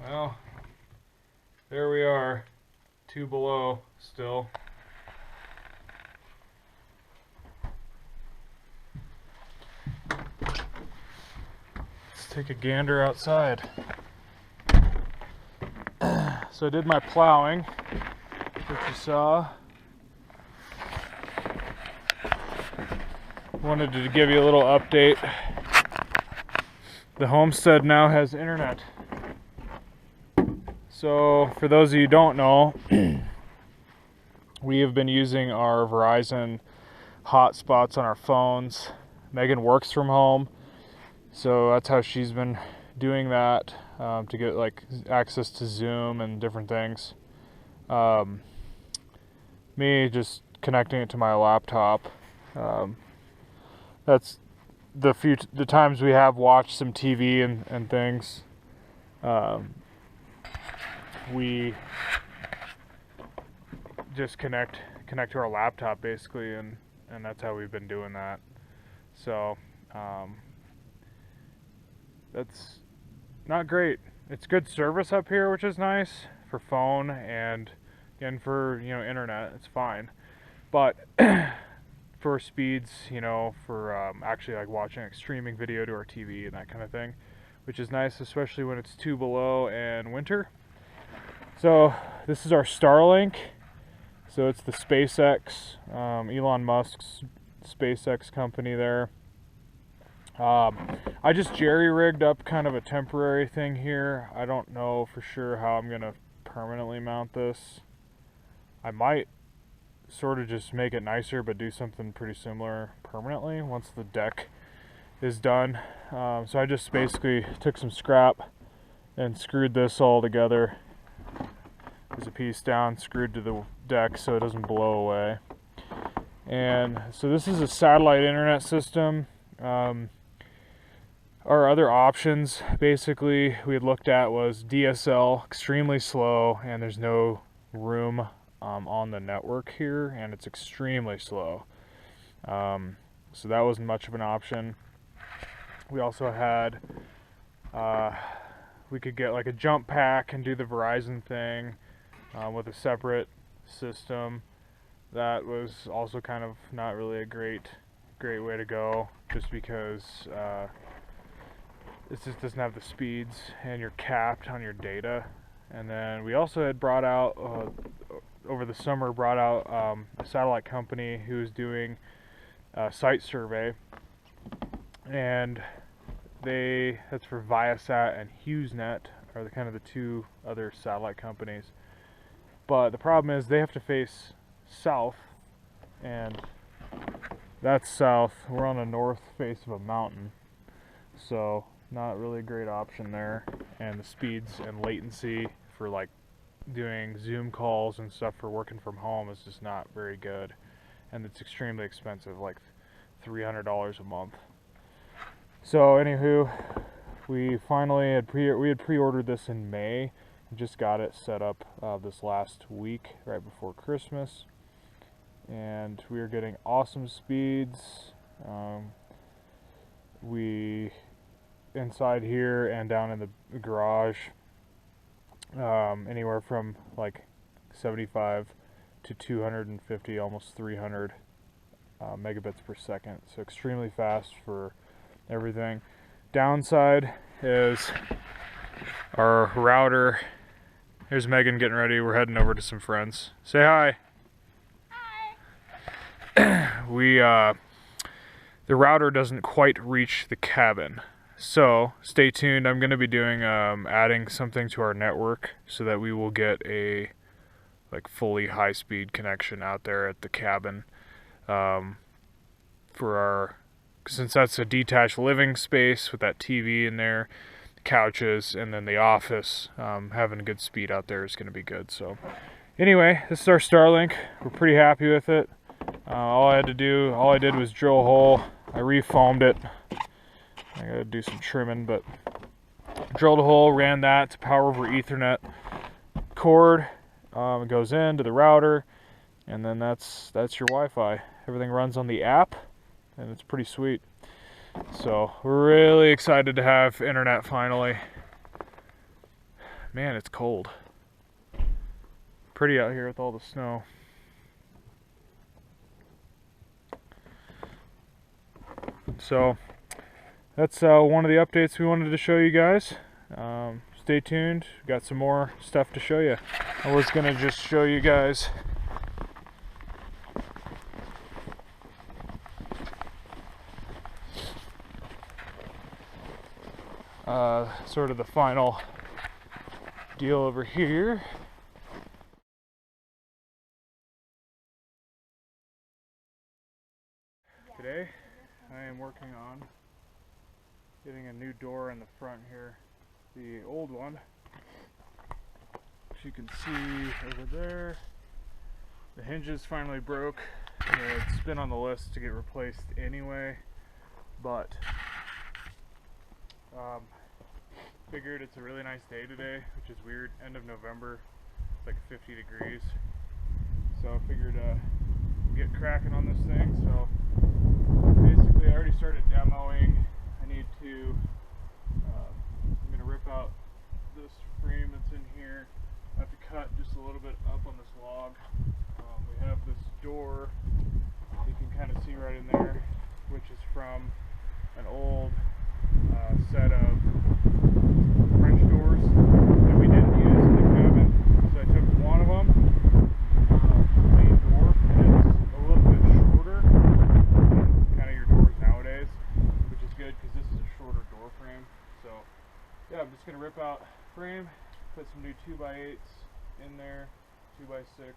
Well, there we are, 2 below still. Let's take a gander outside. So I did my plowing, which you saw. Wanted to give you a little update. The Homestead now has internet. So for those of you who don't know, we have been using our Verizon hotspots on our phones. Megan works from home, so that's how she's been doing that, to get like access to Zoom and different things. Me just connecting it to my laptop. That's the times we have watched some TV and things. We just connect to our laptop basically, and that's how we've been doing that. So that's not great. It's good service up here, which is nice for phone and for internet. It's fine, but for speeds, for actually like watching like streaming video to our TV and that kind of thing, which is nice, especially when it's 2 below and winter. So this is our Starlink. So it's the SpaceX, Elon Musk's SpaceX company there. I just jerry-rigged up kind of a temporary thing here. I don't know for sure how I'm going to permanently mount this. I might sort of just make it nicer, but do something pretty similar permanently once the deck is done. So I just basically took some scrap and screwed this all together. There's a piece down, screwed to the deck so it doesn't blow away. And so this is a satellite internet system. Our other options basically we had looked at was DSL, extremely slow, and there's no room on the network here, and it's extremely slow. So that wasn't much of an option. We also had, we could get like a jump pack and do the Verizon thing with a separate system. That was also kind of not really a great way to go, just because it just doesn't have the speeds and you're capped on your data. And then we also had brought out over the summer a satellite company who was doing a site survey, and that's for Viasat and HughesNet are the kind of the 2 other satellite companies. But the problem is they have to face south, and that's south. We're on the north face of a mountain, so not really a great option there. And the speeds and latency for like doing Zoom calls and stuff for working from home is just not very good, and it's extremely expensive, like $300 a month. So anywho, we finally had pre-ordered this in May. Just got it set up this last week, right before Christmas, and we are getting awesome speeds. We inside here and down in the garage, anywhere from like 75 to 250, almost 300 megabits per second. So extremely fast for everything. Downside is our router. Here's Megan getting ready. We're heading over to some friends. Say hi. Hi. The router doesn't quite reach the cabin, so stay tuned. I'm going to be doing adding something to our network so that we will get a like fully high-speed connection out there at the cabin, since that's a detached living space with that TV in there, couches, and then the office. Having a good speed out there is going to be good. So anyway, this is our Starlink. We're pretty happy with it. All I did was drill a hole. I refoamed it. I gotta do some trimming, but drilled a hole, ran that to power over Ethernet cord. It goes into the router, and then that's your Wi-Fi. Everything runs on the app, and it's pretty sweet. So we're really excited to have internet finally. man, it's cold. Pretty out here with all the snow. So that's one of the updates we wanted to show you guys. Stay tuned, got some more stuff to show you. I was gonna just show you guys sort of the final deal over here. Today I am working on getting a new door in the front here. The old one, as you can see over there, the hinges finally broke. It's been on the list to get replaced anyway, but figured it's a really nice day today, which is weird. End of November, it's like 50 degrees. So I figured get cracking on this thing. So basically I already started demoing. I need to, I'm going to rip out this frame that's in here. I have to cut just a little bit up on this log. We have this door, you can kind of see right in there, which is from an old set of French doors that we didn't use in the cabin. So I took one of them, main door, and it's a little bit shorter than kind of your doors nowadays, which is good because this is a shorter door frame. So yeah, I'm just going to rip out frame, put some new 2x8s in there, 2x6,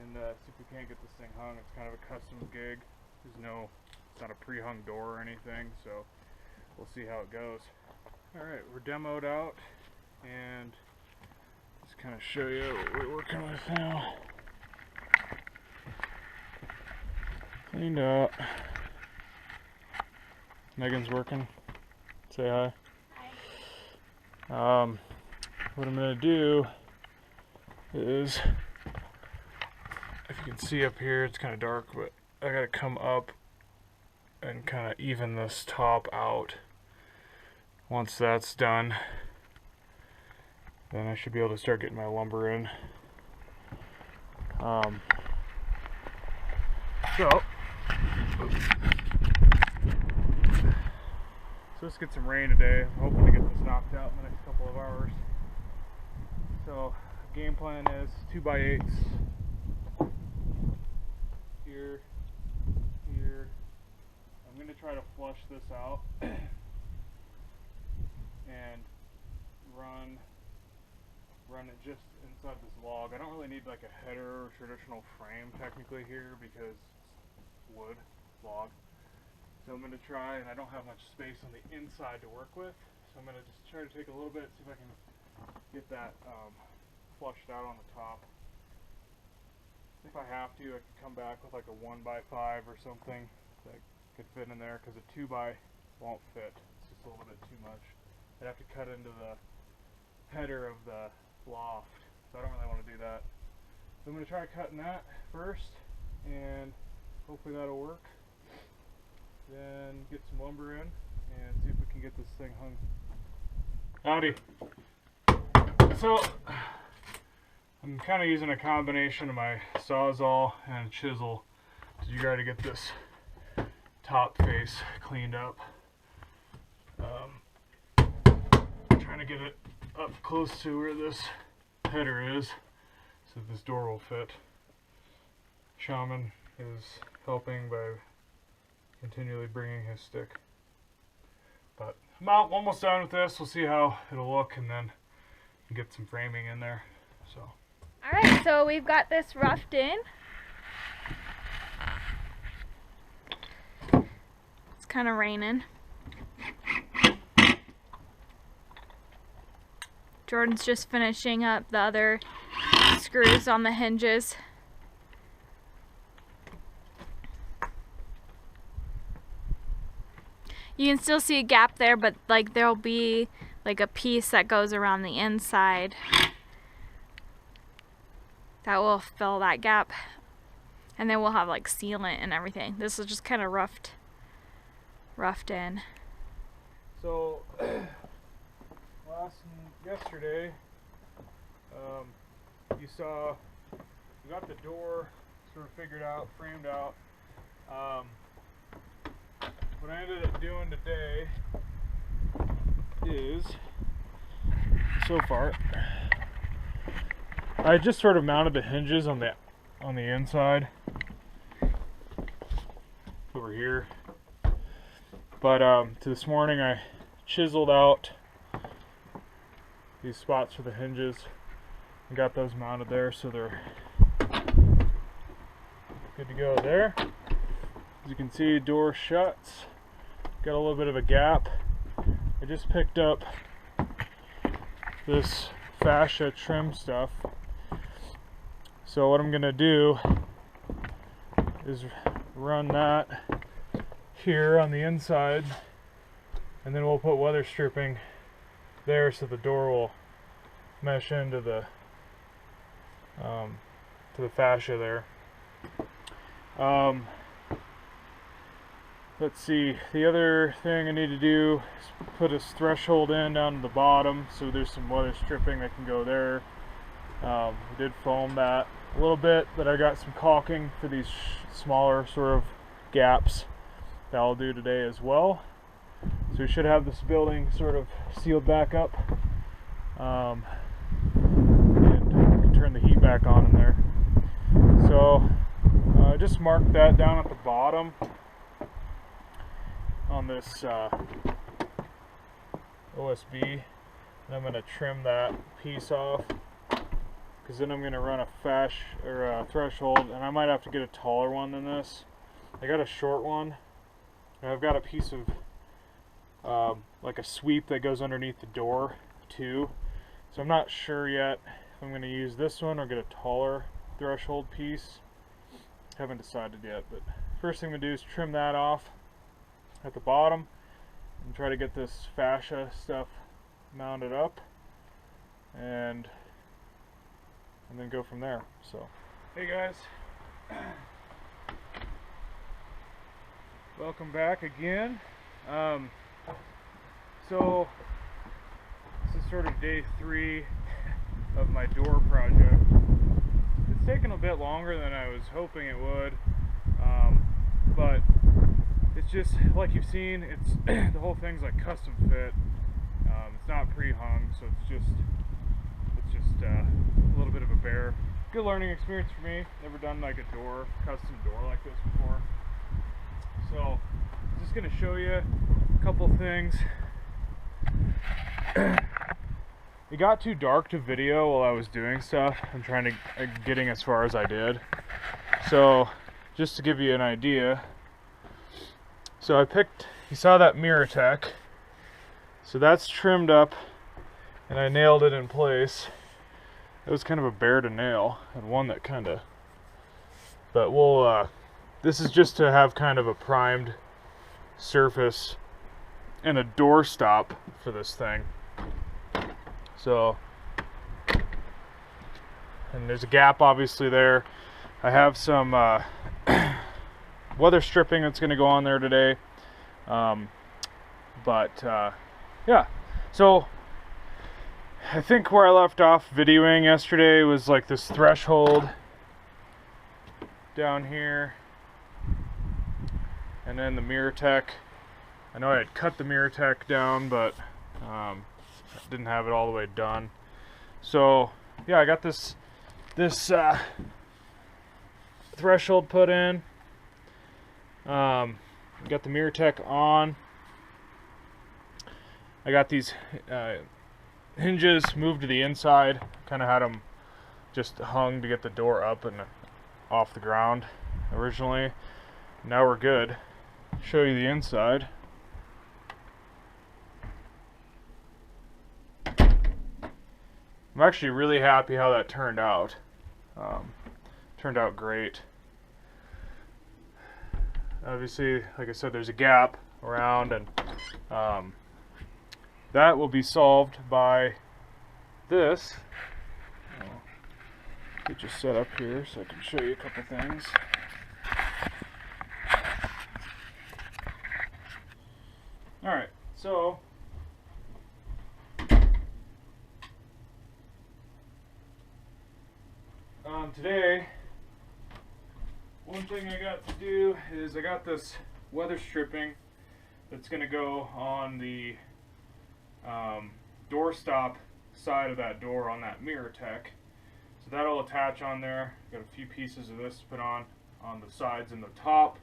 and see if we can't get this thing hung. It's kind of a custom gig. It's not a pre-hung door or anything, so we'll see how it goes. Alright, we're demoed out, and just kind of show you what we're working with now. Cleaned up. Megan's working. Say hi. Hi. What I'm going to do is, if you can see up here, it's kind of dark, but I got to come up and kind of even this top out. Once that's done, then I should be able to start getting my lumber in. So let's get some rain today. I'm hoping to get this knocked out in the next couple of hours. So game plan is 2x8s here, here. I'm going to try to flush this out and run it just inside this log. I don't really need like a header or traditional frame technically here because it's wood, log. So I'm going to try, and I don't have much space on the inside to work with, so I'm going to just try to take a little bit, see if I can get that flushed out on the top. If I have to, I could come back with like a 1x5 or something that could fit in there, because a 2x won't fit. It's just a little bit too much. I'd have to cut into the header of the loft, so I don't really want to do that. So I'm going to try cutting that first, and hopefully that'll work. Then get some lumber in and see if we can get this thing hung. Howdy. So I'm kind of using a combination of my Sawzall and chisel to try to get this top face cleaned up. Trying to get it up close to where this header is so this door will fit. Shaman is helping by continually bringing his stick. But I'm almost done with this. We'll see how it'll look, and then get some framing in there. So. Alright, so we've got this roughed in. It's kind of raining. Jordan's just finishing up the other screws on the hinges. You can still see a gap there, but like there'll be like a piece that goes around the inside that will fill that gap, and then we'll have like sealant and everything. This is just kind of roughed in. So yesterday, you saw we got the door sort of figured out, framed out. What I ended up doing today is, so far, I just sort of mounted the hinges on the inside over here. But to this morning I chiseled out these spots for the hinges and got those mounted there, so they're good to go there. As you can see, door shuts. Got a little bit of a gap. I just picked up this fascia trim stuff. So what I'm gonna do is run that here on the inside, and then we'll put weather stripping there so the door will mesh into the to the fascia there. Let's see, the other thing I need to do is put a threshold in down to the bottom, so there's some weather stripping that can go there. We did foam that a little bit, but I got some caulking for these smaller sort of gaps that I'll do today as well. So we should have this building sort of sealed back up, and turn the heat back on in there. So I just marked that down at the bottom on this OSB, and I'm going to trim that piece off, because then I'm going to run a threshold, and I might have to get a taller one than this. I got a short one, and I've got a piece of like a sweep that goes underneath the door too, so I'm not sure yet if I'm going to use this one or get a taller threshold piece. Haven't decided yet, but first thing I'm going to do is trim that off at the bottom and try to get this fascia stuff mounted up, and then go from there. So, hey guys, welcome back again. So this is sort of day 3 of my door project. It's taken a bit longer than I was hoping it would, but it's just like you've seen. It's the whole thing's like custom fit. It's not pre-hung, so it's just a little bit of a bear. Good learning experience for me. Never done like a custom door like this before. So I'm just gonna show you a couple things. It got too dark to video while I was doing stuff and trying to getting as far as I did. So just to give you an idea, so you saw that mirror tech, so that's trimmed up and I nailed it in place. It was kind of a bear to nail, and one that but we'll this is just to have kind of a primed surface and a door stop for this thing. So, and there's a gap obviously there. I have some weather stripping that's going to go on there today, yeah, so I think where I left off videoing yesterday was like this threshold down here, and then the mirror tech. I know I had cut the mirror tech down, but didn't have it all the way done. So yeah, I got this threshold put in. Got the mirror tech on. I got these hinges moved to the inside. Kind of had them just hung to get the door up and off the ground originally. Now we're good. Show you the inside. I'm actually really happy how that turned out. Turned out great. Obviously, like I said, there's a gap around, and that will be solved by this. Get you set up here so I can show you a couple things. Alright, so Today, one thing I got to do is I got this weather stripping that's going to go on the doorstop side of that door on that mirror tech. So that'll attach on there. Got a few pieces of this to put on the sides and the top.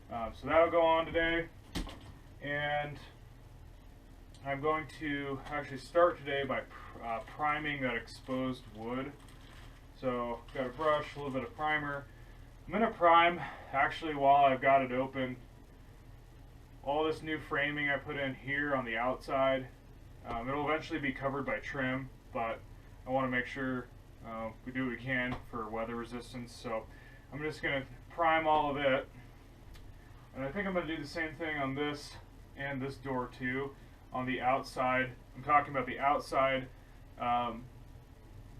So that'll go on today. And I'm going to actually start today by priming that exposed wood. So got a brush, a little bit of primer. I'm going to prime, actually, while I've got it open, all this new framing I put in here on the outside. It'll eventually be covered by trim, but I want to make sure we do what we can for weather resistance. So I'm just going to prime all of it. And I think I'm going to do the same thing on this and this door too. On the outside, I'm talking about the outside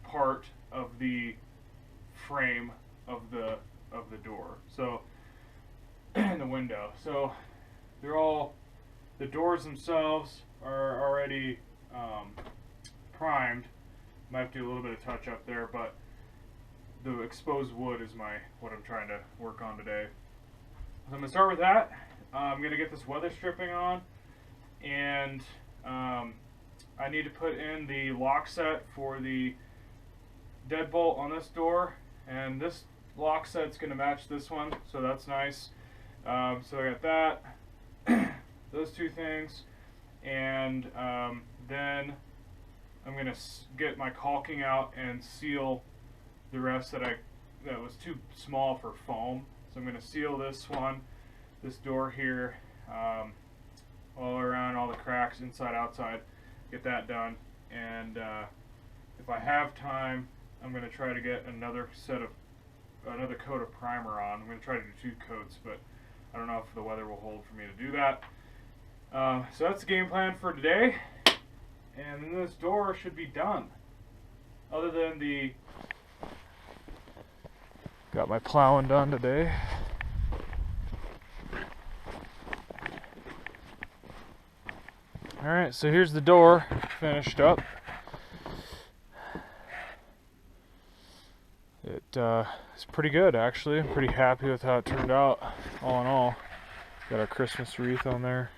part of the frame of the door. So the window. So they're all, the doors themselves are already primed. Might have to do a little bit of touch up there, but the exposed wood is what I'm trying to work on today. So I'm gonna start with that. I'm gonna get this weather stripping on, and I need to put in the lock set for the deadbolt on this door, and this lock set's gonna match this one, so that's nice. So I got that, those two things, and then I'm gonna get my caulking out and seal the rest that was too small for foam. So I'm gonna seal this one, this door here, all around, all the cracks, inside, outside, get that done. And if I have time, I'm gonna try to get another coat of primer on. I'm gonna try to do 2 coats, but I don't know if the weather will hold for me to do that. So that's the game plan for today, and then this door should be done. Other than got my plowing done today. Alright, so here's the door finished up. It's pretty good, actually. I'm pretty happy with how it turned out, all in all. Got our Christmas wreath on there.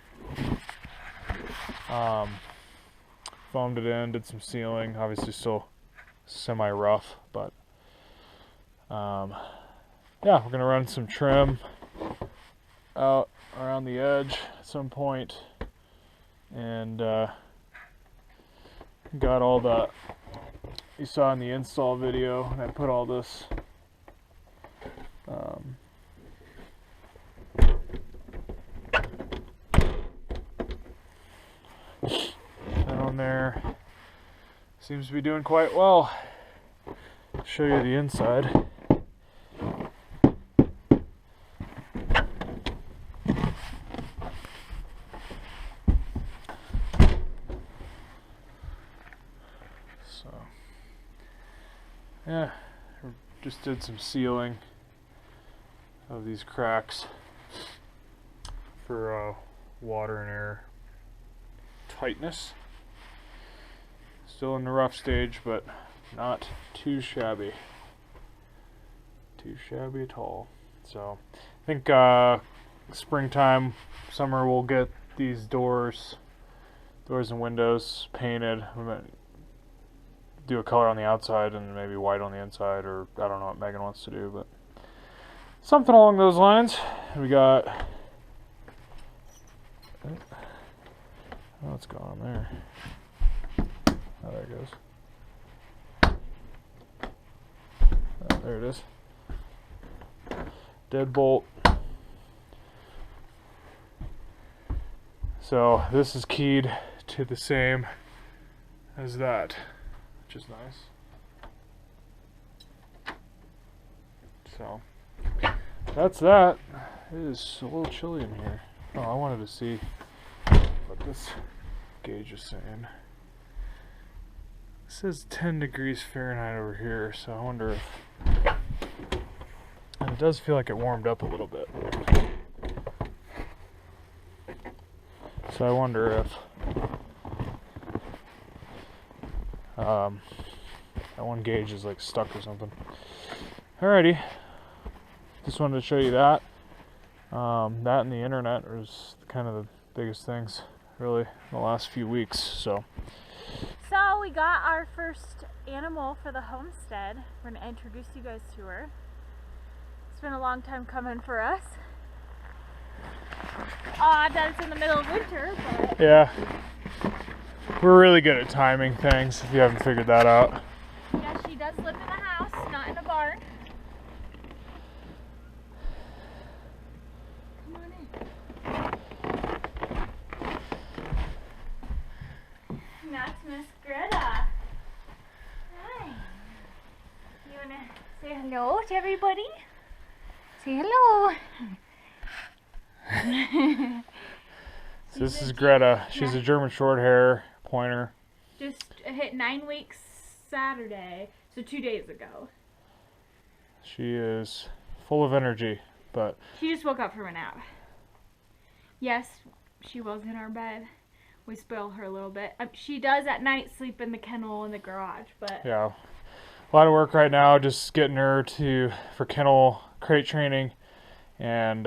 Foamed it in, did some sealing. Obviously still semi-rough, but yeah, we're going to run some trim out around the edge at some point. And got all the, you saw in the install video, and I put all this on there. Seems to be doing quite well. I'll show you the inside. Yeah, just did some sealing of these cracks for water and air tightness. Still in the rough stage, but not too shabby. Too shabby at all. So I think springtime, summer, we'll get these doors and windows painted. I'm gonna do a color on the outside and maybe white on the inside, or I don't know what Megan wants to do, but something along those lines. We got, oh, what's going on there? Oh, there it goes. Oh, there it is. Deadbolt. So this is keyed to the same as that, which is nice. So that's that. It is a little chilly in here. Oh, I wanted to see what this gauge is saying. It says 10 degrees Fahrenheit over here, so I wonder if, and it does feel like it warmed up a little bit. So I wonder if I That one gauge is like stuck or something. Alrighty. Just wanted to show you that. That and the internet was kind of the biggest things, really, in the last few weeks. So we got our first animal for the homestead. We're going to introduce you guys to her. It's been a long time coming for us. Odd that it's in the middle of winter, but... Yeah. We're really good at timing things, if you haven't figured that out. Yeah, she does live in the house, not in a barn. Come on in. That's Miss Greta. Hi. You wanna say hello to everybody? Say hello. So this is Greta. She's a German Shorthair pointer. Just hit 9 weeks Saturday, so 2 days ago. She is full of energy, but... She just woke up from a nap. Yes, she was in our bed. We spoil her a little bit. She does at night sleep in the kennel in the garage, but... Yeah. A lot of work right now, just getting her for kennel crate training and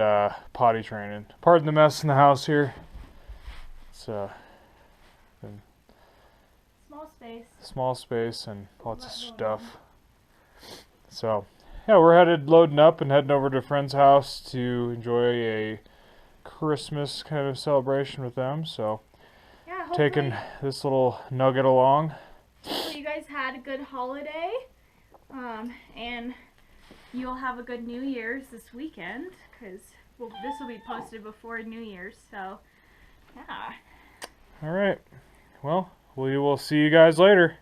potty training. Pardon the mess in the house here. It's small space and lots of stuff. So yeah, we're loading up and heading over to a friend's house to enjoy a Christmas kind of celebration with them. So yeah, taking this little nugget along. Hopefully you guys had a good holiday, and you'll have a good New Year's this weekend, because this will be posted before New Year's. So yeah. All right. Well, we will see you guys later.